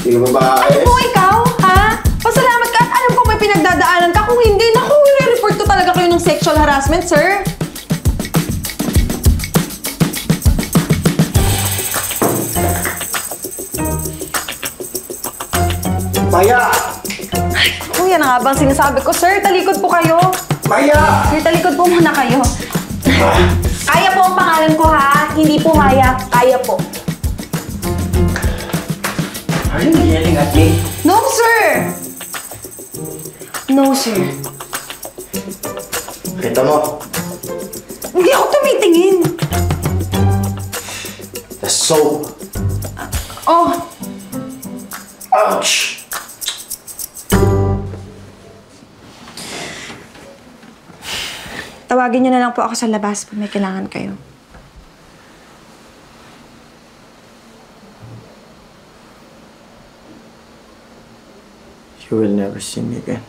Hindi ka babae. Ano mo ikaw, ha? Pasalamat ka at alam ko may pinagdadaanan ka. Kung hindi, naku, i-report ko talaga kayo ng sexual harassment, sir. Maya! Kuya na nga bang sinasabi ko, sir? Talikod po kayo. Maya! Sir, talikod po muna kayo. Kaya po ang pangalan ko, ha? Hindi po Maya. Kaya po. Are you yelling at me? No, sir! No, sir. Kita mo, Hindi ako tumitingin. the soap. Oh, Ouch! tawagin niyo na lang po ako sa labas pag may kailangan kayo. You will never see me again.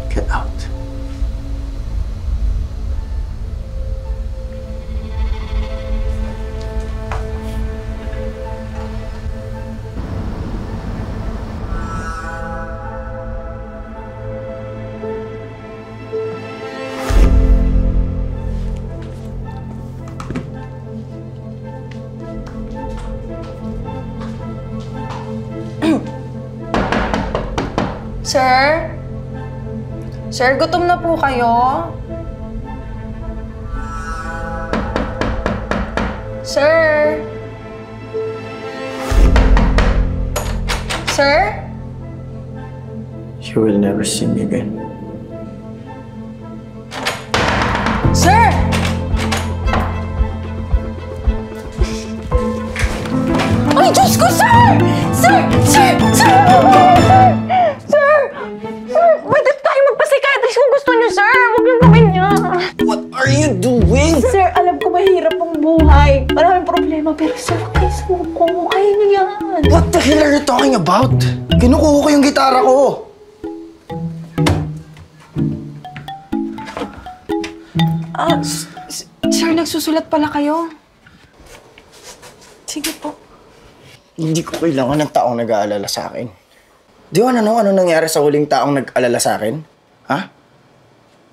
Get out. Sir? Sir, gutom na po kayo? Sir? Sir? You will never see me again. Sir! Ay, Diyos ko, sir! Sir! Sir! Sir! Sir! Sir! Sir! Pwede tayo magpa-psychiatrist kung gusto niyo, sir! Huwag niyo gawin niya! What are you doing? Sir, alam ko mahirap ang buhay. Maraming problema, pero sir, please, huwag ko. Kaya niyo yan. What the hell are you talking about? Kinukuha ko yung gitara ko. Sir, nagsusulat pala kayo. Sige po. Hindi ko kailangan ng taong nag-aalala sa akin. Di ba ano nangyari sa huling taong nag-alala sa akin? Ha?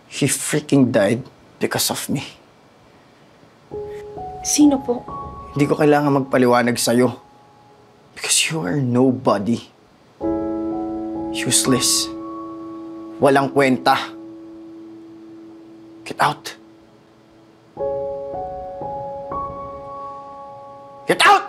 He freaking died because of me. Sino po? Hindi ko kailangan magpaliwanag sa'yo. Because you are nobody. Useless. Walang kwenta. Get out. Get out!